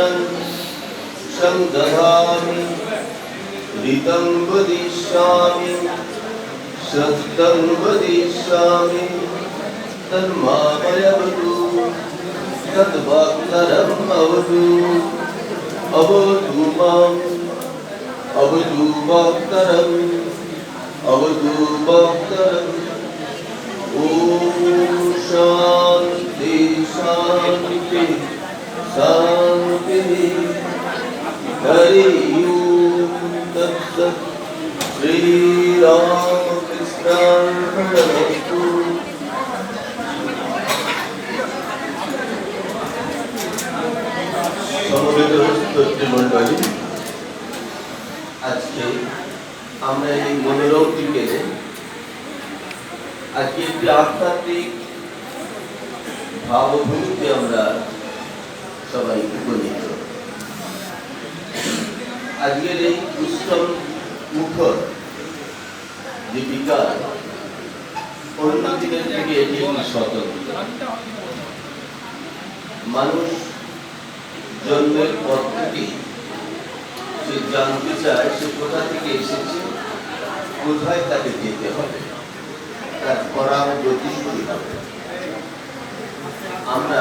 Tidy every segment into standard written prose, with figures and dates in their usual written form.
शरणं संदधामि ऋतं वदिष्यामि सत्यं वदिष्यामि तन्मामयवतु तद्वाक्तरम् अवतु अवतु माम् अवतु वाक्तरम् अवतु वाक्तरम् ॐ शान्ति शान्ति शान्तिः हरि ओम् तत्सत् श्रीरामकृष्णार्पणमस्तु। সমবেত শ্রোতৃমণ্ডলী, আজকে আমরা এই মনোরম বিকেলে আজকে একটি আধ্যাত্মিক ভাবভূমিতে আমরা সবাই উপনীত। আজকের এই উৎসব মুখর যে বিকাল, অন্য দিনের থেকে এটি স্বতন্ত্র। মানুষ জন্মের পর থেকে সে জানতে চায় সে কোথা থেকে এসেছে, কোথায় তাকে যেতে হবে, তার পরাম গতি কি হবে। আমরা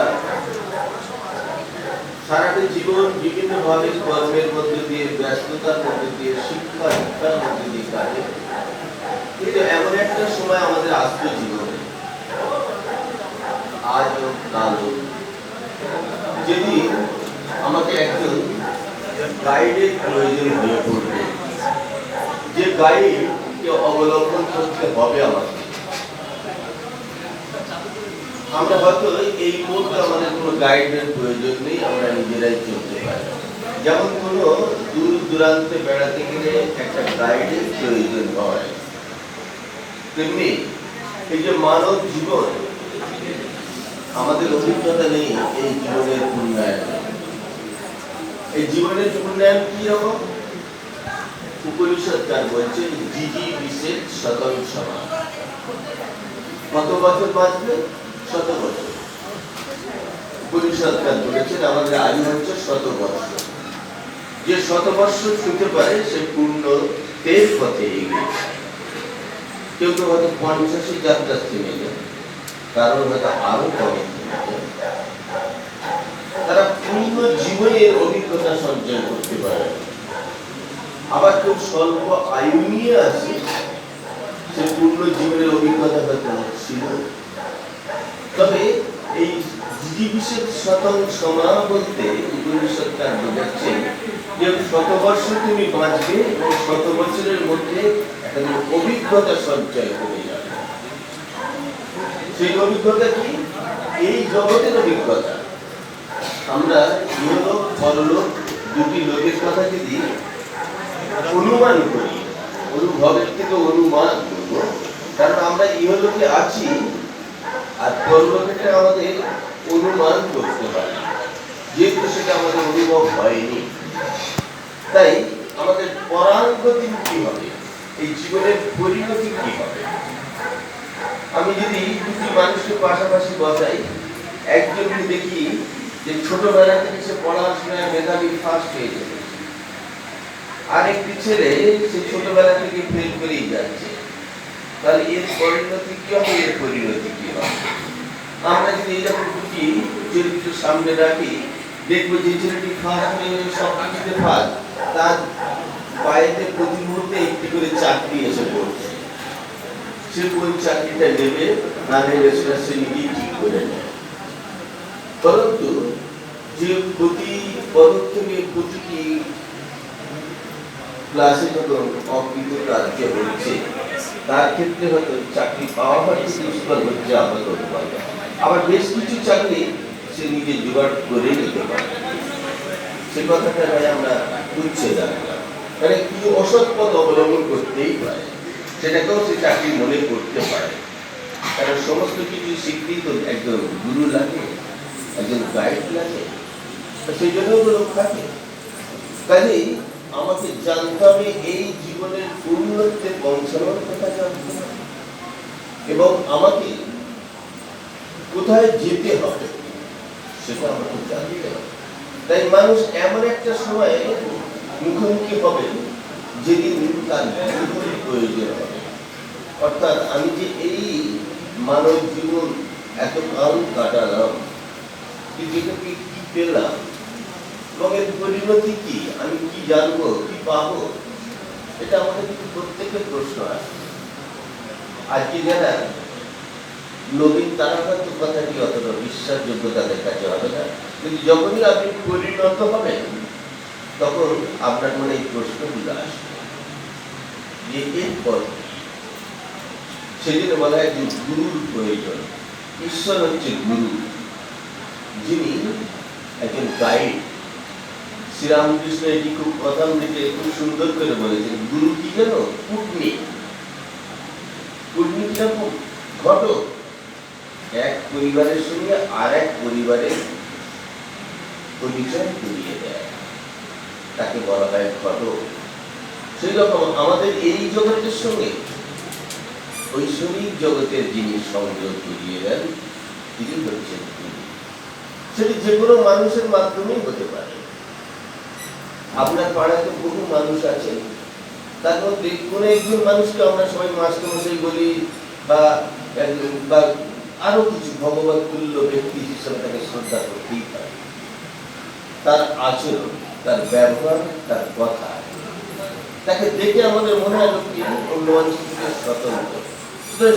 সারাটা জীবন বিভিন্ন ভাবে কর্মের মধ্যে দিয়ে, ব্যস্ততার মধ্যে দিয়ে, শিক্ষা দীক্ষার মধ্যে দিয়ে কাটে, কিন্তু এমন একটা সময় আমাদের আসবে জীবনে, আজ হোক কাল হোক, যেদিন আমাকে একজন গাইডের প্রয়োজন হয়ে পড়বে, যে গাইডকে অবলম্বন করতে হবে আমাকে। আমরা হয়তো এই মুহূর্তে আমাদের কোনো গাইডের প্রয়োজন নেই, আমরা নিজেরাই চলতে পারি। যেমন কোনো দূর দূরান্তে বেড়াতে গেলে একটা গাইডের প্রয়োজন হয়, তেমনি এই যে মানব জীবন, আমাদের অভিজ্ঞতা নেই এই জীবনের উন্নয়ন। এই জীবনের উন্নয়ন কি রকম? উপনিষদকার বলছে জিজি বিশেষ শতং সমান। কত বছর বাঁচবে? 100 বছর। উপনিষদকার বলেছেন আমাদের আয়ু হচ্ছে 100 বছর। যে 100 বছর ছুঁতে পারে সে পূর্ণ তেজ পথে এগিয়ে। কেউ কেউ হয়তো 50 যাত্রা থেমে যায়, কারণ হয়তো আরো কমে থেমে যায়। তারা পূর্ণ জীবনের অভিজ্ঞতা সঞ্চয় করতে পারে। আবার কেউ স্বল্প আয়ু নিয়ে আসে, সে পূর্ণ জীবনের অভিজ্ঞতা হয়তো ছিল। তবে এই বিশেষ শতং সমা বলতে উপনিষদকার বোঝাচ্ছেন যে 100 বছর তুমি বাঁচবে এবং 100 বছরের মধ্যে একটা অভিজ্ঞতা সঞ্চয় করে যাবে। সেই অভিজ্ঞতা কি? এই জগতের অভিজ্ঞতা। আমরা ইহলোক পরলোক দুটি লোকের কথা যদি অনুমান করি, অনুভবের থেকে অনুমান করবো, কারণ আমরা ইহলোকে আছি আর পরলোকে আমাদের অনুমান করতে পারি, যেহেতু সেটা আমাদের অনুভব হয়নি। তাই আমাদের পরাঙ্গতি কি হবে, এই জীবনের পরিণতি কি হবে। আমি যদি দুটি মানুষকে পাশাপাশি বসাই, একজনকে দেখি যে ছোটবেলা থেকে সে পড়াশোনায় মেধাবী ফার্স্ট হয়ে যাবে, আরেকটি ছেলে সে ছোটবেলা থেকে ফেল করেই যাচ্ছে, তাহলে এর পরিণতি কি হবে, এর পরিণতি কি হবে। আমরা যদি এইরকম দুটি চরিত্র সামনে রাখি, দেখবো যে ছেলেটি ফার্স্ট হয়ে সব কিছুতে ফার্স্ট, তার বাইরে প্রতি মুহূর্তে একটি করে চাকরি এসে পড়ছে। সে কোন চাকরিটা নেবে না নেবে সেটা সে নিজেই ঠিক করে নেয়। পরন্তু যে প্রতি পদক্ষেপে প্রতিটি ক্লাসে যখন অকৃতকার্য হচ্ছে, তার ক্ষেত্রে হয়তো চাকরি পাওয়া হয়তো দুষ্কর হচ্ছে, আবার বেশ কিছু চাকরি সে নিজে জোগাড় করে নিতে পারে। সে কথাটা আমরা বুঝছে রাখলাম, কারণ কিছু অসৎ পথ অবলম্বন করতেই পারে, সেটাকেও সে চাকরি মনে করতে পারে। কারণ সমস্ত কিছু শিখতেই তো একজন গুরু লাগে, একজন গাইড লাগে, সেই জন্য লোক থাকে। কাজেই আমাকে জানতে হবে এই জীবনের পূর্ণত্বে পৌঁছানোর কথা জানতে হবে, এবং আমাকে কোথায় যেতে হবে সেটা আমাকে জানতে হবে। তাই মানুষ এমন একটা সময়ে মুখোমুখি হবে যেদিন তার জীবনের প্রয়োজন হবে। অর্থাৎ আমি যে এই মানব জীবন এত কাল কাটালাম, কিন্তু এটাকে কি পেলাম এবং এর পরিণতি কি, আমি কি জানবো, কি পাবো, এটা আমাদের কিন্তু প্রত্যেকের প্রশ্ন আছে। আজকে যারা নবীন তারা হয়তো কথাটি অতটা বিশ্বাসযোগ্য তাদের কাছে হবে না, কিন্তু যখনই আপনি পরিণত হবেন তখন আপনার মনে এই প্রশ্নগুলো আসবে যে এরপর সেদিন বলা হয় যে গুরুর প্রয়োজন। ঈশ্বর হচ্ছে গুরু, যিনি একজন গাইড। শ্রীরামকৃষ্ণ এটি খুব কথামৃতে খুব সুন্দর করে বলেছেন, গুরু কি জানো? কূটনীতিক। কূটনীতিক এরকম ঘটক, এক পরিবারের সঙ্গে আর এক পরিবারের পরিচয় করিয়ে দেয়, তাকে বলা হয় ঘটক। সেই রকম আমাদের এই জগতের সঙ্গে ঐশ্বরিক জগতের যিনি সংযোগ করিয়ে দেন তিনি হচ্ছেন গুরু। সেটি যে কোনো মানুষের মাধ্যমেই হতে পারে। আপনার পাড়াতে বহু মানুষ আছে, তার মধ্যে কোনো একজন মানুষকে আমরা সবাই মাস্টারমশাই বলি বা আরো কিছু ভগবত তুল্য ব্যক্তি হিসেবে তাকে শ্রদ্ধা করতেই পারে। তার আচরণ, তার ব্যবহার, তার কথা, তাকে দেখে আমাদের মনে হয় লোকটি অন্য মানুষের থেকে স্বতন্ত্র।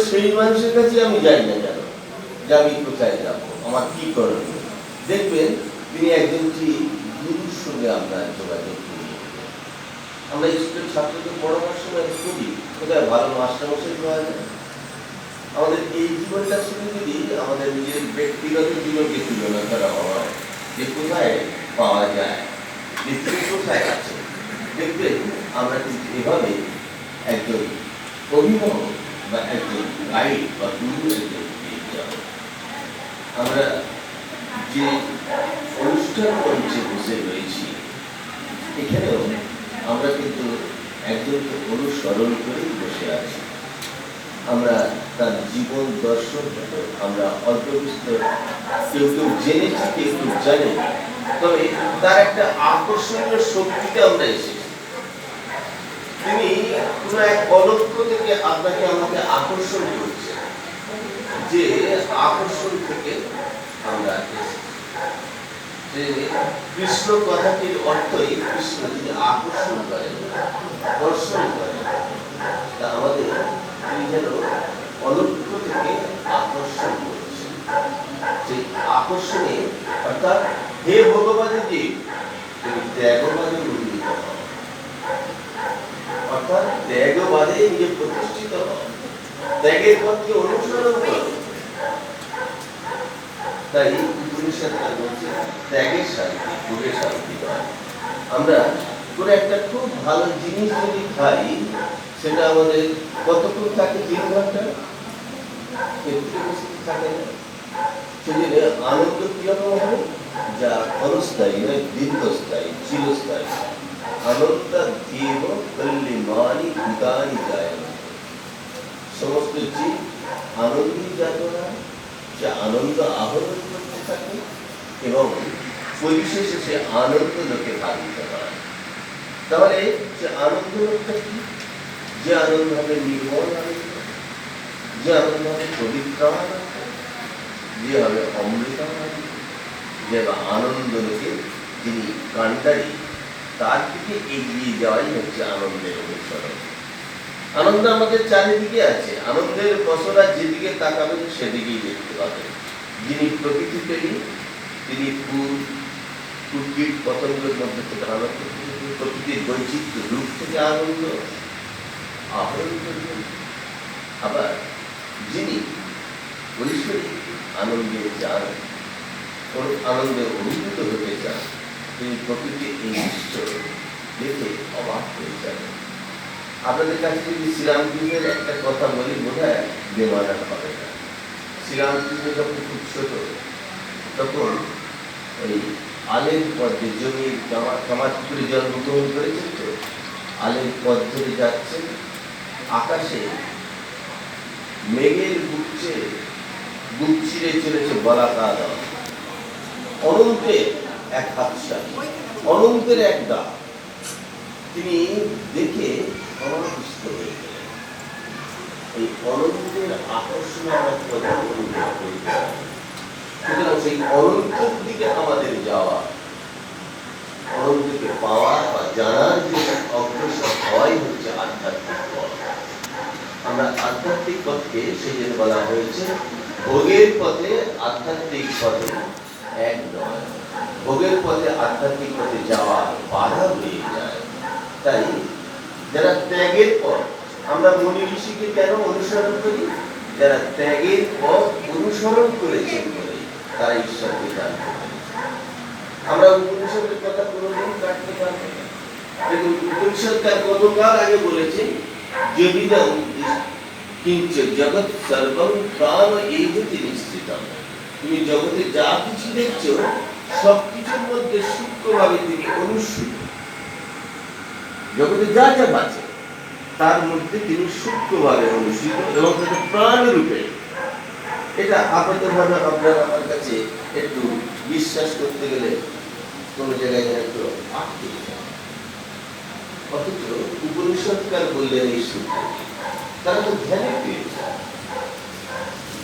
সেই মানুষের কাছে আমি যাই না কেন, যে আমি কোথায় যাবো, আমার কি করণীয়। দেখবেন তিনি একজন গুরুর সঙ্গে আমরা যোগাযোগ করি। আমরা স্কুলের ছাত্রদের পড়াবার সময় খুবই কোথায় ভালো মাস্টারমশাই পাওয়া যায়। আমাদের এই জীবনটা শুনে যদি আমাদের নিজের ব্যক্তিগত জীবনকে তুলনা করা হয় যে কোথায় পাওয়া যায়, যে কোথায় আছে, দেখবেন আমরা কিন্তু এভাবে একজন অভিভাবক বা একজন গাইড বা গুরু আমরা যে অনুষ্ঠান মঞ্চে বসে রয়েছি, এখানেও আমরা কিন্তু একজনকে অনুসরণ করেই বসে আছি। আমরা তার জীবন দর্শন আমরা অল্প বিস্তর কেউ কেউ জেনেছি, কেউ কেউ জানি, তবে তার একটা আকর্ষণীয় শক্তিতে আমরা এসেছি। তিনি কোন এক অলক্ষ থেকে আপনাকে আমাকে আকর্ষণ করছে, যে আকর্ষণ থেকে আমরা কৃষ্ণ কথাটির অর্থই কৃষ্ণ তিনি আকর্ষণ করেন, দর্শন করেন। তা আমাদের তিনি যেন অলক্ষ থেকে আকর্ষণ করছেন। সেই আকর্ষণে অর্থাৎ হে ভগবানের যে তুমি ত্যাগবাদে উন্নীত হও, অর্থাৎ ত্যাগবাদে নিজে প্রতিষ্ঠিত হও, ত্যাগের পথকে অনুসরণ করো। তাই উপনিষদটা বলছে ত্যাগের শান্তি, ভোগের শান্তি নয়। আমরা কোনো একটা খুব ভালো জিনিস যদি খাই, সেটা আমাদের কতক্ষণ থাকে? 3 ঘন্টা, এর থেকে বেশি থাকে না। সেজন্য আনন্দ কিরকম হবে? যা ক্ষণস্থায়ী নয়, দীর্ঘস্থায়ী, চিরস্থায়ী। আনন্দ দেব কল্যাণী ভূতানি যায়। সমস্ত জীব আনন্দই যাতনা, সে আনন্দ আহরণ করতে থাকে এবং পরিশেষে সে আনন্দ লোকে ভাবিত হয়। তাহলে সে আনন্দ লোকটা কি? যে আনন্দ হবে নির্মল আনন্দ, যে আনন্দ হবে পবিত্র আনন্দ, যে হবে অমৃত আনন্দ, যে আনন্দ লোকে যিনি কান্ডারি, তার দিকে এগিয়ে যাওয়াই হচ্ছে আনন্দের অনুসরণ। আনন্দ আমাদের চারিদিকে আছে। আনন্দের ফসলা যেদিকে তাকাবেন সেদিকেই দেখতে পাবেন। যিনি প্রকৃতি প্রেমী, তিনি ফুল, কীট পতঙ্গের মধ্যে থেকে আনন্দ, প্রকৃতির বৈচিত্র্য রূপ থেকে আনন্দ আহরণ করবেন। আবার যিনি ঐশ্বরিক আনন্দে চান, আনন্দে অভিভূত হতে চান, তিনি প্রকৃতির এই দৃশ্য দেখে অবাক হয়ে যাবেন। আপনাদের কাছে যদি শ্রীরামকৃষ্ণের একটা কথা বলি, বোধ হয় বেমানা হবে না। শ্রীরামকৃষ্ণ যখন খুব ছোট, তখন ওই আলের পথে জমির কামাতপুরে জন্মগ্রহণ করেছেন, তো আলের পথ ধরে যাচ্ছেন, আকাশে মেঘের বুক ছিঁড়ে চলেছে বলাকা, অনন্তে এক হাতশালী, অনন্তের এক দাগ। তিনি দেখে অনাকৃষ্ট হয়ে গেলেন। এই অনন্তের আকর্ষণে আমরা প্রধান অনুভব করি। সুতরাং সেই অনন্তের দিকে আমাদের যাওয়া, অনন্তকে পাওয়া বা জানার যে অগ্রসর হওয়াই হচ্ছে আধ্যাত্মিক পথ। আমরা আধ্যাত্মিক পথকে সেই জন্য বলা হয়েছে ভোগের পথে আধ্যাত্মিক পথে এক নয়। ভোগের পথে আধ্যাত্মিক পথে যাওয়া বাধা হয়ে যায়। তাই যারা ত্যাগের পথ, আমরা মুনি ঋষিকে কেন অনুসরণ করি? যারা ত্যাগের পথ অনুসরণ করেছেন বলে তারা ঈশ্বরকে জানতে পেরেছে। আমরা উপনিষদের কথা কোনোদিন কাটতে পারবো না। দেখুন, উপনিষদ তার কতকাল আগে বলেছে, যদি কিঞ্চ জগৎ সর্বং প্রাণ এইভূতি নিশ্চিতম। তুমি জগতে যা কিছু দেখছো সবকিছুর মধ্যে সূক্ষ্মভাবে তিনি অনুষ্ঠিত। জগতে যা যা আছে তার মধ্যে তিনি সূক্ষ্মভাবে অনুষ্ঠিত এবং তাকে প্রাণ রূপে। এটা আপাতভাবে আপনার আমার কাছে একটু বিশ্বাস করতে গেলে কোন জায়গায় যেন একটু আটকে যায়। অথচ উপনিষদকার বললেন এই সূত্র, তারা তো ধ্যানে পেয়েছে।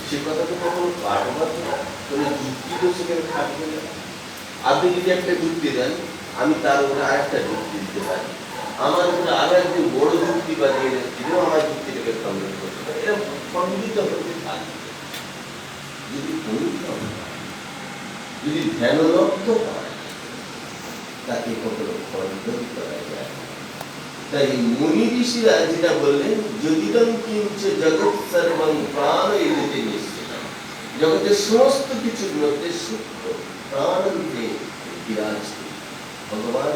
সে কথা তো কখনো কাটবার না, কোনো যুক্তি তো সেখানে খাটবে না। আপনি যদি একটা যুক্তি দেন, আমি তার উপরে আরেকটা যুক্তি দিতে পারি। আমার উপরে আরো একদিন বড় যুক্তি বা দিয়ে দিলেও আমার যুক্তিটাকে খণ্ডন করতে পারে। এরা খণ্ডিত হতে থাকবে। যদি পরিক্রম হয়, যদি ধ্যানলব্ধ হয়, তাকে কখনো খণ্ডন করা যায়। তাই মুনি ঋষিরা যেটা বললেন, যদিদং কিঞ্চ জগৎ সর্বং প্রাণ এইরূপে নিশ্চিতম। জগতের সমস্ত কিছুর মধ্যে সূক্ষ্ম প্রাণরূপে বিরাজ করে ভগবান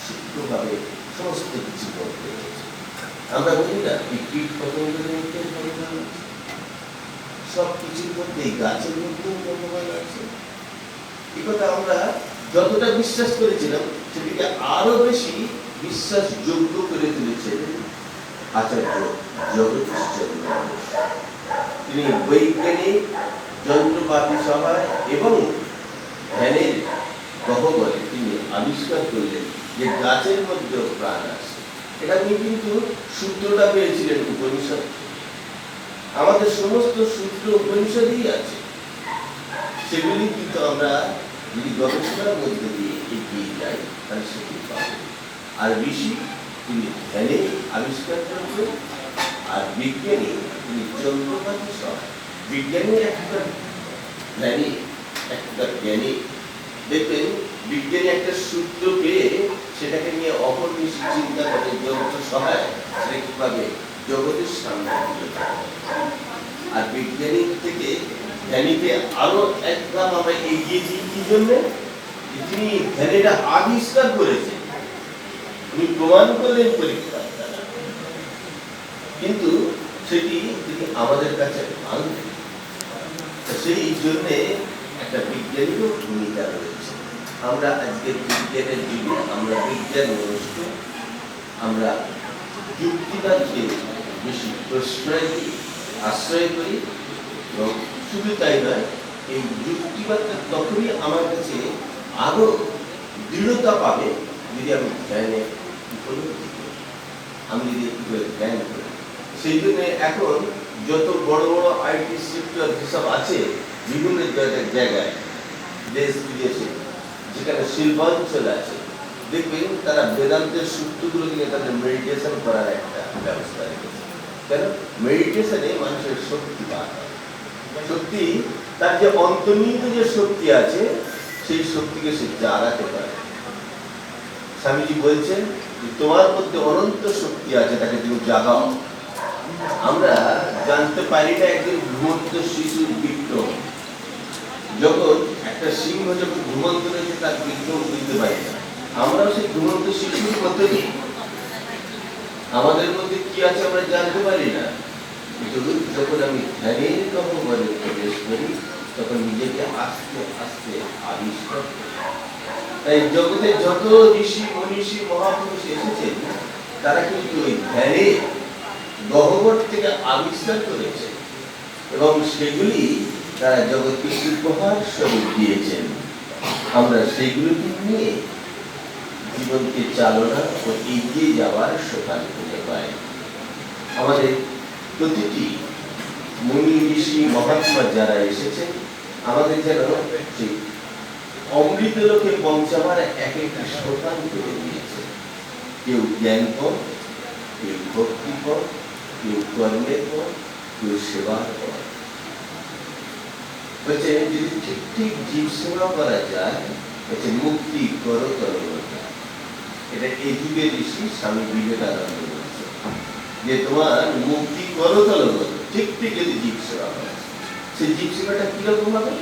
সূক্ষ্মভাবে সমস্ত কিছু করতে রয়েছে। আমরা বলি না, এই কীট পতঙ্গের মধ্যে ভগবান আছে, সব কিছুর মধ্যে, এই গাছের মধ্যেও ভগবান আছে। এই কথা আমরা যতটা বিশ্বাস করেছিলাম সেটিকে আরো বেশি বিশ্বাসযোগ্য করে তুলেছেন আচার্য জগদীশচন্দ্র। তিনি বৈজ্ঞানিক যন্ত্রপাতি সভায় এবং ধ্যানের গহ্বরে তিনি আবিষ্কার করলেন যে গাছের মধ্যেও প্রাণ আছে। এটা তিনি কিন্তু সূত্রটা পেয়েছিলেন উপনিষদ। আমাদের সমস্ত সূত্র উপনিষদেই আছে। সেগুলি কিন্তু আমরা যদি গবেষণার মধ্যে দিয়ে এগিয়ে যাই তাহলে সেটি পাবো। আর ঋষি তিনি ধ্যানে আবিষ্কার করেছেন, আর বিজ্ঞানী তিনি যন্ত্রপাতি সহ। বিজ্ঞানী একটা জ্ঞানী, একটা জ্ঞানী। দেখবেন বিজ্ঞানী একটা সূত্র পেয়ে সেটাকে নিয়ে অপর বেশি চিন্তা করে যন্ত্র সহায় সেটা কিভাবে জগতের সামনে তুলে ধরে। আর বিজ্ঞানীর থেকে ধ্যানীকে আরো এক ধাপ আমরা এগিয়ে দিই কি জন্য? তিনি ধ্যানীটা আবিষ্কার করেছেন, উনি প্রমাণ করলেন পরীক্ষার দ্বারা, কিন্তু সেটি তিনি আমাদের কাছে আনলেন। সেই জন্য একটা বিজ্ঞানীরও ভূমিকা রয়েছে। আমরা আজকে বিজ্ঞানের যুগে আমরা বিজ্ঞান মনস্ক, আমরা যুক্তিবাদকে বেশি প্রশ্রয় দিই, আশ্রয় করি। এবং শুধু তাই নয়, এই যুক্তিবাদটা তখনই আমার কাছে আরো দৃঢ়তা পাবে যদি আমি ধ্যানে উপলব্ধি করি, আমি যদি একটু ধ্যান করি। সেই জন্য এখন যত বড় বড় আইটি সেক্টর যেসব আছে বিভিন্ন জায়গায় দেশ বিদেশে, যেখানে শিল্পাঞ্চল আছে, দেখবেন তারা বেদান্তের সূত্রগুলো নিয়ে তাদের মেডিটেশন করার একটা ব্যবস্থা রেখেছে। কেন? মেডিটেশনে মানুষের শক্তি বাড়ে। শক্তি, তার যে অন্তর্নিহিত যে শক্তি আছে সেই শক্তিকে সে জাগাতে পারে। স্বামীজি বলছেন যে তোমার মধ্যে অনন্ত শক্তি আছে, তাকে তুমি জাগাও। আমরা জানতে পারি না একদিন ঘুমন্ত শিশুর বিক্রম। যখন একটা সিংহ যখন ঘুমন্ত রয়েছে তার বিক্রম বুঝতে পারি না। আমরাও সেই ঘুমন্ত শিশুর মধ্যে নেই। আমাদের মধ্যে কি আছে আমরা জানতে পারি না। কিন্তু যখন আমি ধ্যানের গহ্বরে প্রবেশ করি তখন নিজেকে আস্তে আস্তে আবিষ্কার করি। তাই জগতে যত ঋষি মনীষী মহাপুরুষ এসেছেন তারা কিন্তু ওই ধ্যানে গহ্বর থেকে আবিষ্কার করেছে এবং সেগুলি তারা জগৎকে উপহার স্বরূপ দিয়েছেন। আমরা সেগুলোকে নিয়ে জীবনকে চালনা ও এগিয়ে যাওয়ার সোপান খুঁজে পাই। আমাদের প্রতিটি মুনি ঋষি মহাত্মা যারা এসেছেন আমাদের যেন সেই অমৃত লোকে পৌঁছাবার এক একটা সোপান করে দিয়েছে। কেউ জ্ঞান পথ, কেউ ভক্তি পথ, কেউ কর্মের পথ, কেউ সেবার পথ। বলছে যদি ঠিক ঠিক জীব সেবা করা যায়, বলছে মুক্তি করো তরলতা। এটা এই যুগের ঋষি স্বামী বিবেকানন্দ বলছে যে তোমার মুক্তি করো তরলতা, ঠিক ঠিক যদি জীব সেবা করা। সেই জীব সেবাটা কিরকম হবে?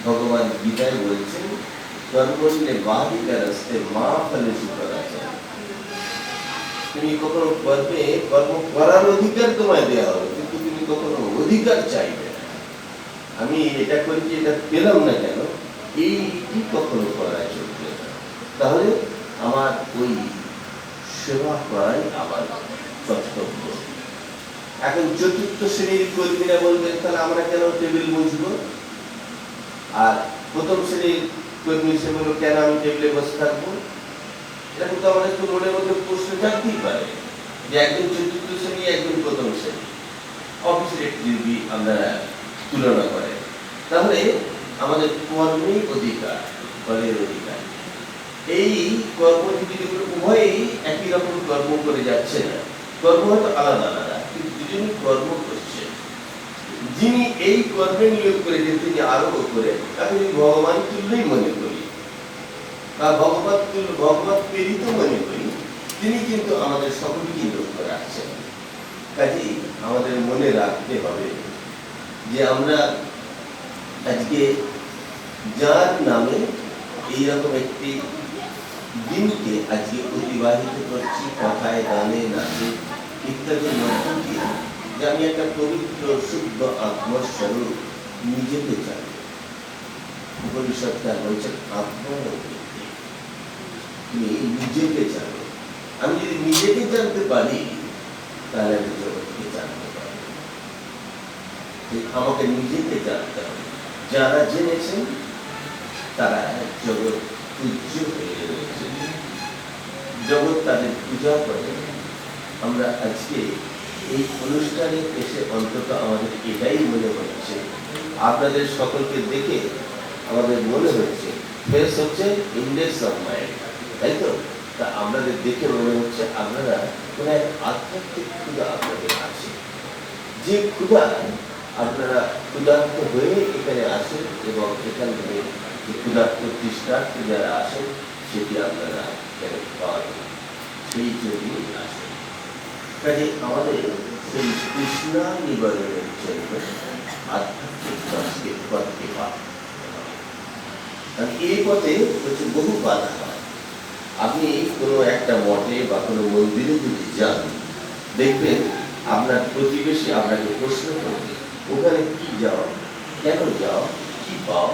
ভগবান গীতায় বলছেন কর্মে বাহিকা রাস্তে মা ফলে করা যায়। তুমি কখনো কর্মে কর্ম করার অধিকার তোমায় দেওয়া হবে, কিন্তু তুমি কখনো অধিকার চাইবে না আমি এটা করেছি এটা পেলাম না কেন, এইটি কখনো করা চলবে না। তাহলে আমার ওই সেবা করাই আমার কর্তব্য। এখন চতুর্থ শ্রেণীর কর্মীরা বলবেন তাহলে আমরা কেন টেবিল বুঝবো? আর প্রথম শ্রেণীর কর্মী সে বলবো কেন আমি টেবিলে বসে থাকবো? এটা কিন্তু আমাদের একটু মনের মধ্যে প্রশ্ন জাগতেই পারে যে একজন চতুর্থ শ্রেণী একজন প্রথম শ্রেণী অফিসের একটি আমরা তুলনা করে। তাহলে আমাদের কর্মের অধিকার, ফলের অধিকার, এই কর্মজীবীগুলো উভয়ই একই রকম কর্ম করে যাচ্ছে না, কর্ম হয়তো আলাদা আলাদা, কিন্তু দুজনই কর্ম করছে। যিনি এই কর্মে নিয়োগ করেছেন তিনি আরো করে তাকে যদি ভগবান তুল্যই মনে করি বা ভগবত প্রেরিত মনে করি, তিনি কিন্তু আমাদের সকলকে লক্ষ্য রাখছেন। কাজেই আমাদের মনে রাখতে হবে যে আমরা আজকে যার নামে এইরকম একটি দিনকে আজকে অতিবাহিত করছি কথায়, গানে, নাচে ইত্যাদির মধ্য দিয়ে, যে আমি একটা পবিত্র শুদ্ধ আত্মস্বরূপ নিজেকে জানি। উপনিষদটা বলছেন আত্মবুদ্ধি, তুমি নিজেকে জানো। আমি যদি নিজেকে জানতে পারি তাহলে আমি জগৎকে জানতে পারি। আমাকে নিজেকে জানতে হবে। যারা জেনেছেন তারা জগৎ পূজ্য হয়ে রয়েছে, জগৎ তাদের পূজা করে। আমরা আজকে এই অনুষ্ঠানে এসে অন্তত আমাদের এটাই মনে হচ্ছে, আপনাদের সকলকে দেখে আমাদের মনে হচ্ছে ফেস হচ্ছে ইন্ডেক্স অফ মাইন্ড, তাই তো? তা আমাদের দেখে মনে হচ্ছে আপনারা কোন এক আধ্যাত্মিক ক্ষুধা আপনাদের আছে, যে ক্ষুধা আপনারা ক্ষুধার্ত হয়ে এখানে আসেন এবং এখান থেকে যে ক্ষুধার্ত তৃষ্ণার্থী যারা আসেন সেটি আপনারা এখানে পান, সেই জন্যই আসেন। কাজে আমাদের সেই তৃষ্ণা নিবারণের জন্য আধ্যাত্মিক পথকে পান। এই পথে হচ্ছে বহু বাধা হয়। আপনি কোনো একটা মঠে বা কোনো মন্দিরে যদি যান, দেখবেন আপনার প্রতিবেশী আপনাকে প্রশ্ন করবে ওখানে কি যাও, কেন যাও, কি পাও,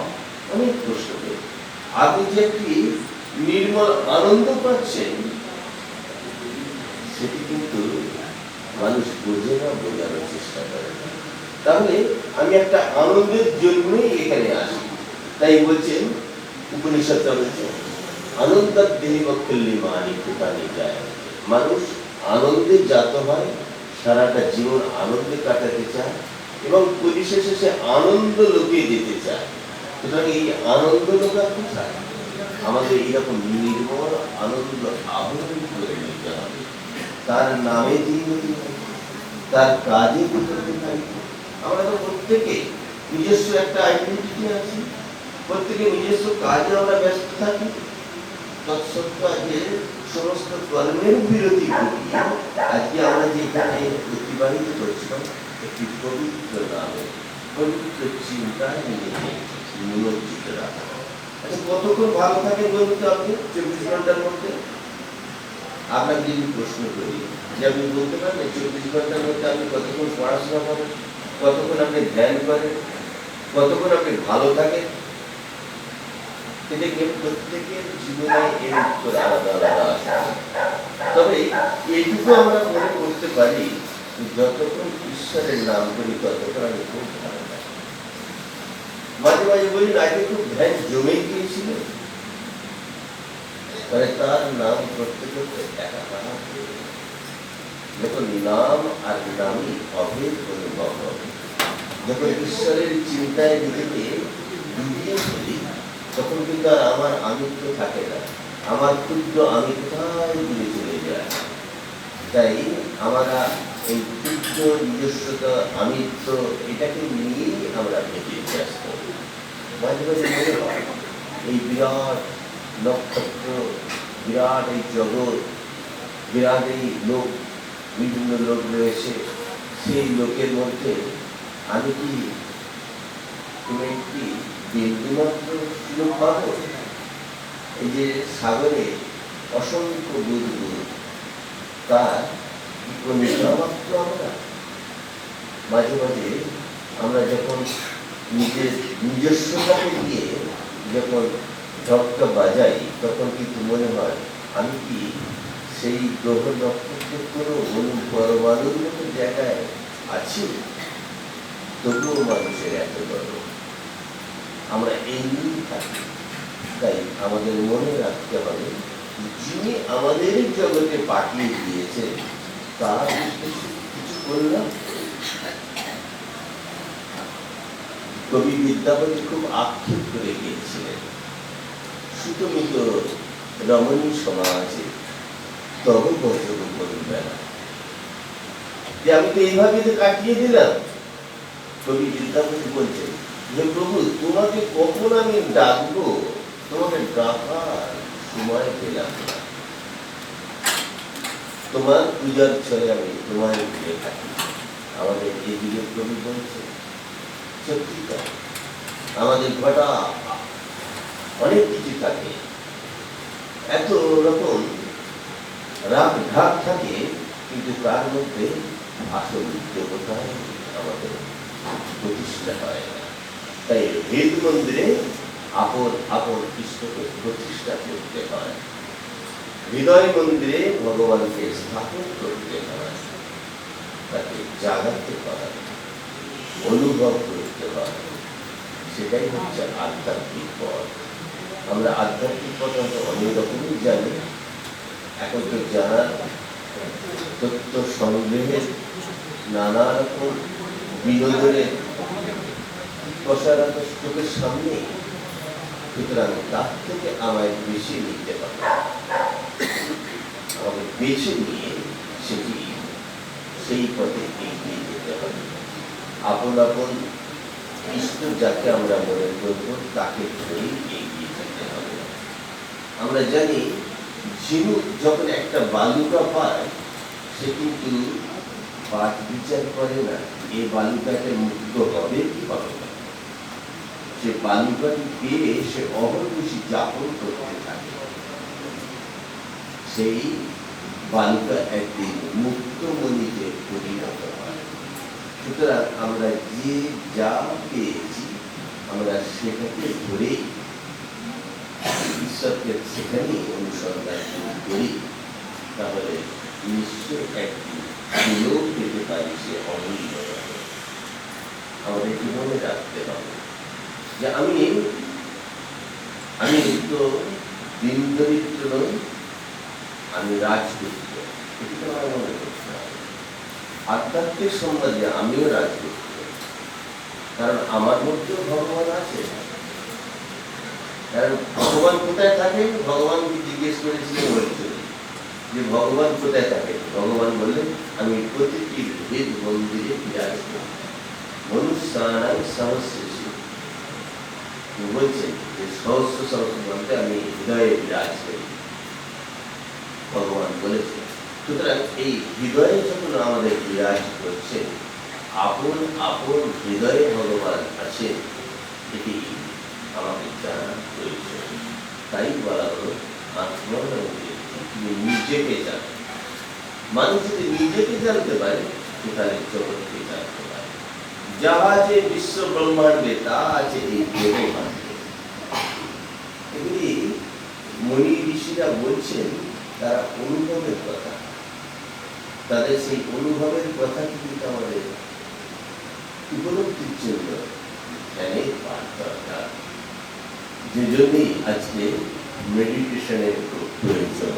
অনেক প্রশ্ন করবে। আপনি যে একটি নির্মল আনন্দ পাচ্ছেন সেটি কিন্তু মানুষ বোঝে না, বোঝানোর চেষ্টা করে। তাহলে আমি একটা আনন্দের জন্যই এখানে আসি। তাই বলছেন উপনিষদটা বলছে আনন্দার দেহে বক্ষল্লি মানি কৃপানি যায়। মানুষ আনন্দে জাত হয়, সারাটা জীবন আনন্দে কাটাতে চায় এবং পরিশেষে সে আনন্দ লোকে যেতে চায়। সুতরাং এই আনন্দ লোকা কোথায়? আমাদের এইরকম নির্মল আনন্দ আহরণ করে নিতে হবে। তার নামে দিতে হবে, তার কাজে দিতে হবে। আমরা তো প্রত্যেকে নিজস্ব একটা আইডেন্টিটি আছে, প্রত্যেকে নিজস্ব কাজে আমরা ব্যস্ত থাকি। তৎসত্ত্বেও আজকে সমস্ত কর্মের বিরতি ঘটিয়ে আজকে আমরা যেখানে অতিবাহিত করছিলাম একটি পবিত্র নামে, পবিত্র চিন্তায় নিজেকে নিমজ্জিত রাখা। আচ্ছা, কতক্ষণ ভালো থাকেন বলুন তো আপনি 24 ঘন্টার মধ্যে? আপনাকে যদি প্রশ্ন করি যে আপনি বলতে পারবেন 24 ঘন্টার মধ্যে আপনি কতক্ষণ পড়াশোনা করেন, কতক্ষণ আপনি ধ্যান করেন, কতক্ষণ আপনি ভালো থাকেন? দেখবেন প্রত্যেকের জীবনে এর উত্তর আলাদা আলাদা আছে। তবে এইটুকু আমরা মনে করতে পারি যতক্ষণ ঈশ্বরের নাম করি ততক্ষণ আমি খুব ভালো থাকি। মাঝে মাঝে বলি আজকে খুব ধ্যান জমে গিয়েছিল, তার নাম করতে করতে একা যখন নাম আর নামই অভেদ অনুভব হবে, যখন ঈশ্বরের চিন্তায় নিজেকে ডুবিয়ে ফেলি, তখন কিন্তু আর আমার আমিত্ব থাকে না, আমার ক্ষুদ্র আমি কোথায় দূরে চলে যায়। তাই আমরা এই ক্ষুদ্র নিজস্বতা আমিত্ব এটাকে নিয়েই আমরা ভেবে ব্যস্ত। মাঝে মাঝে মনে হয় এই বিরাট নক্ষত্র, বিরাট এই জগৎ, বিরাট এই লোক, বিভিন্ন লোক রয়েছে, সেই লোকের মধ্যে আমি কি তুমি একটি বিন্দুমাত্র সুযোগ পাবো? এই যে সাগরে অসংখ্য বুদবুদ, তার মাত্র আমরা মাঝে মাঝে আমরা যখন নিজের নিজস্বতাকে দিয়ে যখন ঝটকা বাজাই, তখন কিন্তু মনে হয় আমি কি সেই গ্রহ নক্ষত্রের কোনো পরমাণুর মতো জায়গায় আছি? তবুও মানুষের এত গর্ব, আমরা এই নিয়েই থাকি। তাই আমাদের মনে রাখতে হবে, যিনি আমাদের জগতে পাঠিয়ে দিয়েছে তার কিছু করলাম। কবি বিদ্যাপতি খুব আক্ষেপ করে গিয়েছিলেন, সুতমিত রমণী সমাজে তবে বছর করবে না, যে আমি তো এইভাবে কাটিয়ে দিলাম। কবি বিদ্যাপতি বলছেন যে প্রভু তোমাকে কখন আমি ডাকবো, তোমাকে ডাকার সময় পেলাম না, তোমার পূজার ছলে আমি তোমায় ঘিরে থাকি। আমাদের এই যুগের কবি বলছে সত্যিকার, আমাদের ঘটা অনেক কিছু থাকে, এত রকম রাগ ঢাক থাকে, কিন্তু তার মধ্যে আসল দেবতায় আমাদের প্রতিষ্ঠা হয় না। তাই বেদ মন্দিরে আপন আপন কৃষ্ণকে প্রতিষ্ঠা করতে হয়, হৃদয় মন্দিরে ভগবানকে স্থাপন করতে হয়, তাকে জাগাতে হয়, অনুভব করতে হয়। সেটাই হচ্ছে আধ্যাত্মিক পথ। আমরা আধ্যাত্মিক পথ অনেক রকমই জানি, এখন তো জানার তথ্য সংগ্রহের নানা রকম বিনোদনের প্রসারণ চোখের সামনে, সুতরাং তার থেকে আমায় বেশি নিতে হবে, আমাকে বেছে নিয়ে সেটি সেই পথে এগিয়ে যেতে হবে। আপন আপন ইষ্ট যাকে আমরা মনে করব তাকে ধরেই এগিয়ে যেতে হবে। আমরা জানি ঝিনুক যখন একটা বালুকা পায়, সে কিন্তু বাদ বিচার করে না এই বালুকাতে মুক্ত হবে কি হবে না, সে বালুকাটি পেয়ে সে অহর্নিশি যাপন করতে থাকে। সেই বালুকা একদিন মুক্তমণিতে পরিণত হয়। সুতরাং আমরা যে যা পেয়েছি আমরা সেটাকে ধরেই ঈশ্বরকে সেখানেই অনুসন্ধান করি, তাহলে নিশ্চয় একদিন সুযোগ পেতে পারি সে অমূল্য। আমাদের জীবনে রাখতে হবে যে আমি তো দিন দরিদ্র নই, আমি রাজপুত্র, এটি তো আমার মনে করতে হবে। আধ্যাত্মিক সমাজে আমিও রাজপুত্র, কারণ আমার মধ্যেও ভগবান আছে। কারণ ভগবান কোথায় থাকেন, ভগবানকে জিজ্ঞেস করেছিলেন অর্জুন যে ভগবান কোথায় থাকেন। ভগবান বললেন আমি প্রতিটি ভেদ মন্দিরে বিরাজ করি, মনুষ্যানাং সহস্রেষু। বলছেন যে সহস্র সহস্র বলতে আমি হৃদয়ে বিরাজ করি, ভগবান বলেছেন। সুতরাং এই হৃদয়ে যখন আমাদের বিরাজ করছে, আপন আপন হৃদয়ে ভগবান আছেন, এটি আমাকে জানা প্রয়োজন। তাই বলা হলো তুমি নিজেকে জানো। মানুষ যদি নিজেকে জানতে পারে তাহলে জগৎকে জানতে পারে। যা আছে বিশ্ব ব্রহ্মাণ্ডে তা আছে এই দেবভাণ্ডে। এগুলি মুনি ঋষিরা বলছেন তারা অনুভবের কথা, তাদের সেই অনুভবের কথা কিন্তু আমাদের উপলব্ধির জন্য ধ্যানের পাঠ দরকার। যে জন্যই আজকে মেডিটেশনের খুব প্রয়োজন,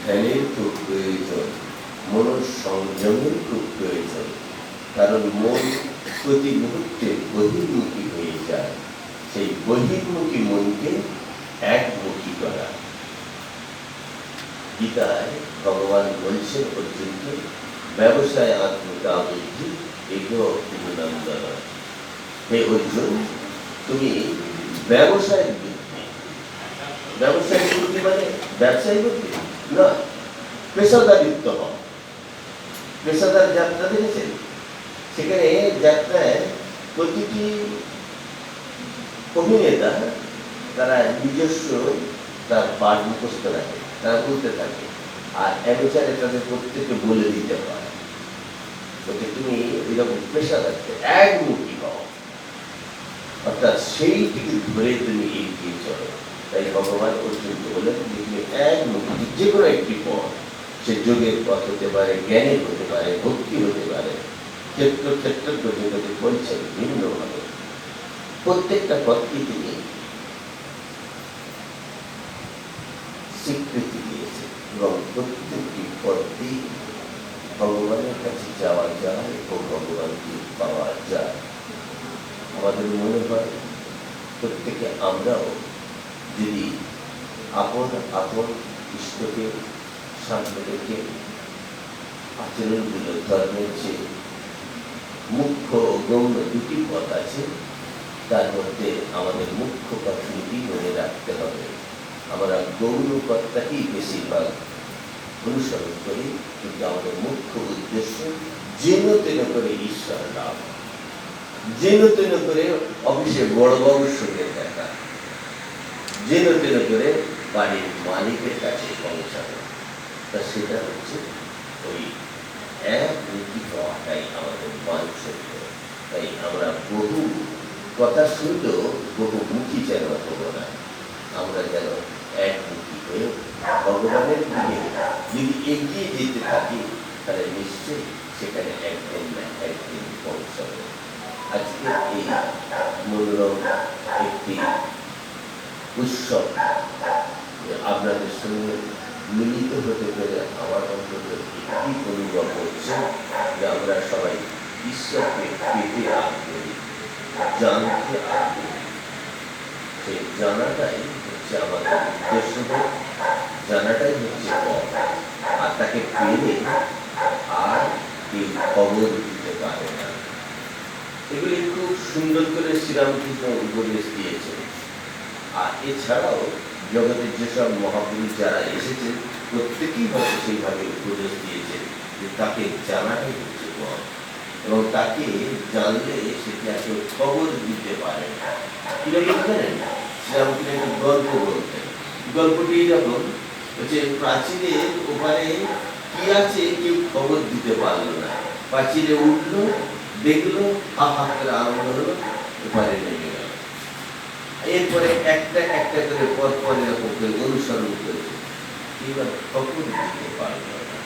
ধ্যানের খুব প্রয়োজন, মনঃসংযমের খুব প্রয়োজন। কারণ মন প্রতি মুহূর্তে বহির্মুখী হয়ে যায়। সেই বহির্মুখী মনকে একমুখী করা। গীতায় ভগবান বলছেন অর্জুনকে, ব্যবসায় আত্মিকা বুদ্ধি এগো অভিনন্দন। হে অর্জুন, তুমি ব্যবসায় বুদ্ধি, ব্যবসায়িক বুদ্ধি মানে ব্যবসায়ী বুদ্ধি না, পেশাদারিত্ব হও। পেশাদার যাত্রা দেখেছেন? সেখানে যাত্রায় প্রতিটি অভিনেতা তারা নিজস্ব তার পাঠ মুখস্থ রাখে, তারা বলতে থাকে, আর অ্যামেচারে তাদের প্রত্যেককে বলে দিতে পারে। বলতে তুমি এরকম পেশাদারকে একমুখী হও, অর্থাৎ সেইটিকে ধরে তুমি এগিয়ে চলো। তাই ভগবান অর্জুনকে বলেন যে তুমি একমুখী, যে কোনো একটি পথ, সে যোগের পথ হতে পারে, জ্ঞানের হতে পারে, ভক্তি হতে পারে, ক্ষেত্র ক্ষেত্র গতি বলছেন ভিন্নভাবে। প্রত্যেকটা পথকে তিনি স্বীকৃতি দিয়েছে এবং প্রত্যেকটি পথে ভগবানের কাছে যাওয়া যায় ও ভগবানকে পাওয়া যায়। আমাদের মনে হয় প্রত্যেকে আমরাও যদি আপন আপন ইষ্টকে সামনে রেখে আচরণগুলো, ধর্মের যে মুখ্য ও গৌণ দুটি পথ আছে, তার মধ্যে আমাদের মুখ্য পথটি মনে রাখতে হবে। আমরা গৌণ পথটাকেই বেশিরভাগ অনুসরণ করি, কিন্তু আমাদের মুখ্য উদ্দেশ্য যেন তেন করে ঈশ্বর লাভ, যেন তেন করে অফিসে বড়বাবুর সঙ্গে দেখা, যেন তেন করে বাড়ির মালিকের কাছে পৌঁছানো। তা সেটা হচ্ছে ওই এক নীতি হওয়াটাই আমাদের বাঞ্ছনীয়। তাই আমরা বহু কথা শুনলেও বহুমুখী যেন হব না, আমরা যেন একমুখী হয়ে ভগবানের দিকে যদি এগিয়ে যেতে থাকি, তাহলে নিশ্চয়ই সেখানে একদিন না একদিন পৌঁছাবে। আজকে এই মনোরম একটি উৎসব আপনাদের সঙ্গে মিলিত হতে পেরে আমার অন্তত একটি অনুভব হচ্ছে যে আমরা সবাই ঈশ্বরকে পেতে আগ্রহী, জানতে আগ্রহী। সেই জানাটাই হচ্ছে আমাদের উদ্দেশ্য, জানাটাই হচ্ছে পথ। আর তাকে পেলে আর কেউ খবর দিতে পারে না। এগুলি খুব সুন্দর করে শ্রীরামকৃষ্ণ উপদেশ দিয়েছেন। আর এছাড়াও জগতের যেসব মহাপুরুষ যারা এসেছেন, প্রত্যেকেই হয়তো সেইভাবে উপদেশ দিয়েছেন যে তাকে জানাটাই হচ্ছে পথ, এবং তাকে জানলে সেটি আসলে খবর দিতে পারে না। কিরকম জানেন? শ্রীরামকৃষ্ণ একটা গল্প বলতেন। গল্পটি এরকম হচ্ছে, প্রাচীরের ওপারে কি আছে কেউ খবর দিতে পারলো না। প্রাচীরে উঠলো, দেখলো, হা হা করে আনন্দ হলো, ওপারে নেমে গেল। এরপরে একটা একটা করে পর পর এরকম করে অনুসরণ করেছে, এবার খবর দিতে পারল না।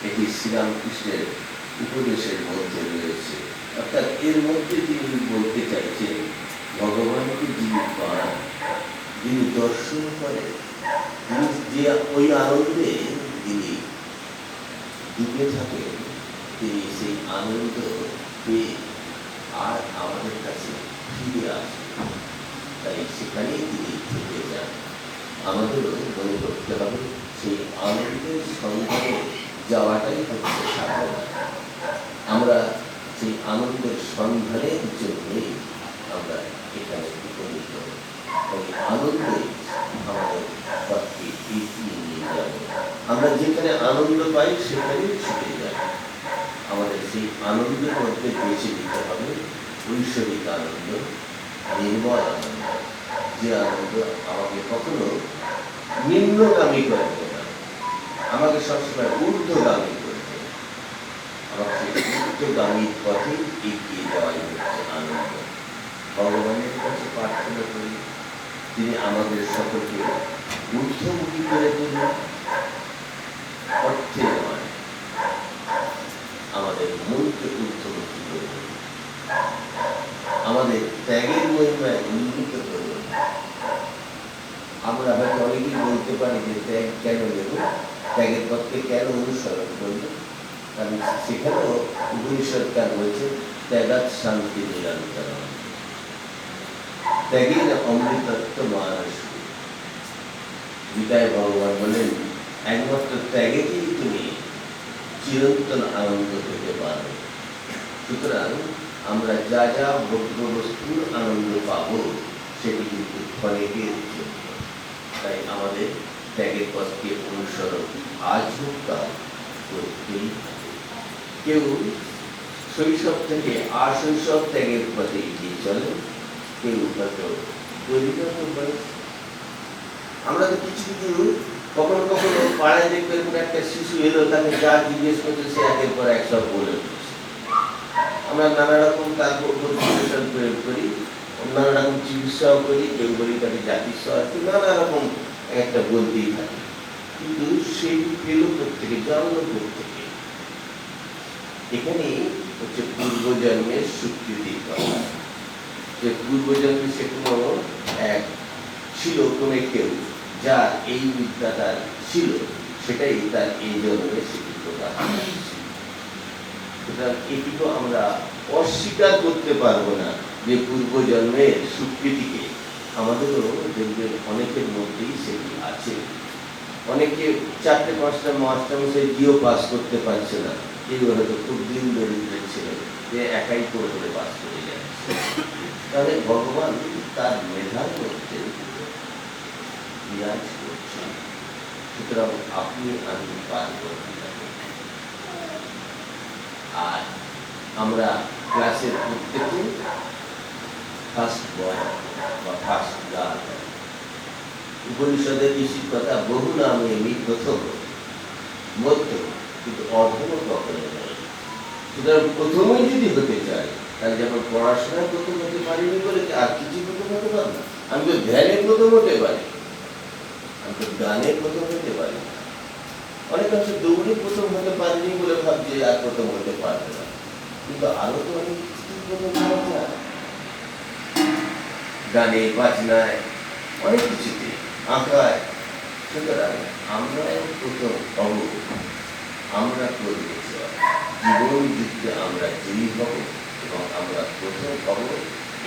এটি শ্রীরামকৃষ্ণের উপদেশের মধ্যে রয়েছে। অর্থাৎ এর মধ্যে তিনি বলতে চাইছেন, ভগবানকে যিনি পান, যিনি দর্শন করেন, তিনি যে ওই আনন্দে তিনি ডুবে থাকেন, তিনি সেই আনন্দ পেয়ে আর আমাদের কাছে ফিরে আসেন। তাই সেখানেই তিনি থেকে যান। আমাদেরও মনে করতে হবে সেই আনন্দের সন্ধানে যাওয়াটাই হচ্ছে সাধনা। আমরা সেই আনন্দের সন্ধানের জন্যই আমরা এখানে উপনীত। ওই আনন্দই আমাদের পথকে এগিয়ে নিয়ে যাবে। আমরা যেখানে আনন্দ পাই সেখানেই ছুটে যাই। আমাদের সেই আনন্দের মধ্যে বেছে নিতে হবে ঐশ্বরিক আনন্দ, নির্মল আনন্দ, যে আনন্দ আমাকে কখনো নিম্নগামী করবে না, আমাকে সবসময় ঊর্ধ্বগামী করবে। আমাকে ঊর্ধ্বগামীর পথে এগিয়ে যাওয়াই হচ্ছে আনন্দ। ভগবানের কাছে প্রার্থনা করি তিনি আমাদের সকলকে ঊর্ধ্বমুখী করে তুলুন, অর্থে নয়, আমাদের মনকে ঊর্ধ্বমুখী করে তুলুন। ত্যাগের মহিমায় উন্নীত করবে। আমরা হয়তো অনেকেই বলতে পারি যে ত্যাগ কেন নেব, ত্যাগের পথকে কেন অনুসরণ করব, কারণ সেখানেও উপনিষদকার বলছে ত্যাগাৎ শান্তি নিরন্তর, ত্যাগের অমৃতত্ব মানুষ। গীতায় ভগবান বলেন একমাত্র ত্যাগেতেই তুমি চিরন্তন আনন্দ পেতে পারো। সুতরাং আমরা যা যা ভোগ্য বস্তুর আনন্দ পাব সেটি কিন্তু ক্ষণিকের জন্য। তাই আমাদের ত্যাগের পথকে অনুসরণ আজ হোক কাল করতেই হবে। কেউ শৈশব থেকে আশৈশব ত্যাগের পথে এগিয়ে চলে, কেউ হয়তো পরিণত করে। আমরা তো কিছু কিছু কখনো কখনো পাড়ায় দেখবেন একটা শিশু এলো, তাকে যা জিজ্ঞেস করছে সে একের পর এক সব বলে দিচ্ছে। আমরা নানা রকম তার উপর বিশ্লেষণ প্রয়োগ করি, নানা রকম চিকিৎসাও করি, কেউ বলি তাকে জাতিস্বর, নানা রকম একটা বলতেই থাকে। কিন্তু সেই পেল প্রত্যেকে, জন্ম প্রত্যেকে। এখানে হচ্ছে পূর্বজন্মের স্বীকৃতির কথা, যে পূর্বজন্মে সে কোনো এক ছিল, কোনো কেউ যার এই বিদ্যাটা ছিল, সেটাই তার এই জন্মে স্বীকৃত করা। সুতরাং এটিও আমরা অস্বীকার করতে পারবো না যে পূর্বজন্মের স্বীকৃতিকে আমাদেরও দেখবেন অনেকের মধ্যেই সেটি আছে। অনেকে 4টে-5টা মাস্টারমশাই দিয়েও পাস করতে পারছে না, কেউ হয়তো খুব দিন দরিদ্রের ছিল, যে একাই করে পাস করে যাচ্ছে। তাহলে ভগবান তার মেধার মধ্যে বিরাজ করছেন। সুতরাং আপনি আমি পারব না। আর আমরা ক্লাসের প্রত্যেকে ফার্স্ট বয় বা ফার্স্ট গার্ল। উপনিষদের ঋষির কথা, বহু নামে আমি প্রথম মধ্য কিন্তু অধম কখনো নয়। সুতরাং প্রথমেই যদি হতে চাই, তাহলে যখন পড়াশোনায় প্রথম হতে পারিনি বলে আর কিছু প্রথম হতে পারব না। আমি তো ধ্যানে প্রথম হতে পারি, আমি তো গানে প্রথম হতে পারি। অনেকাংশে দৌড়ে প্রথম হতে পারিনি বলে ভাবছি আর প্রথম হতে পারবে না, কিন্তু আরো তো অনেক কিছু প্রথম হওয়া যায়, গানে, বাজনায়, অনেক কিছুতে, আঁকায়। সুতরাং আমরাও প্রথম হব, আমরা করব জীবন যুদ্ধে আমরা জয়ী হব এবং আমরা প্রথম হব।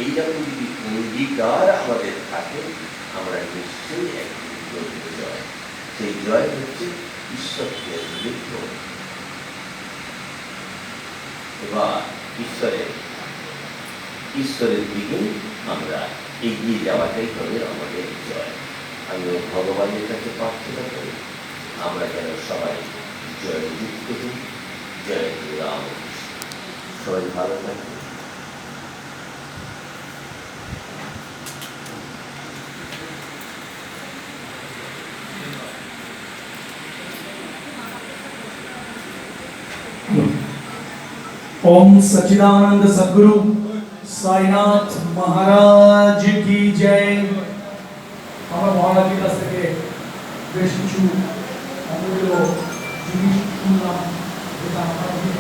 এইরকম যদি অঙ্গীকার আমাদের থাকে, আমরা নিশ্চয়ই একদিন করব জয়। সেই জয় হচ্ছে ঈশ্বরকে লিখব। এবার ঈশ্বরের দিকে আমরা এগিয়ে যাওয়াটাই হবে আমাদের জয়। আমি ভগবানের কাছে প্রার্থনা করি আমরা যেন সবাই জয়যুক্ত হই। জয় রাম। সবাই ভালো থাকবে। ओम सच्चिदानंद सद्गुरु साईनाथ महाराज की जय। আমরা মহারাজের কাছ থেকে বেশ কিছু অমূল্য জিনিস শুনলাম, যেটা আমি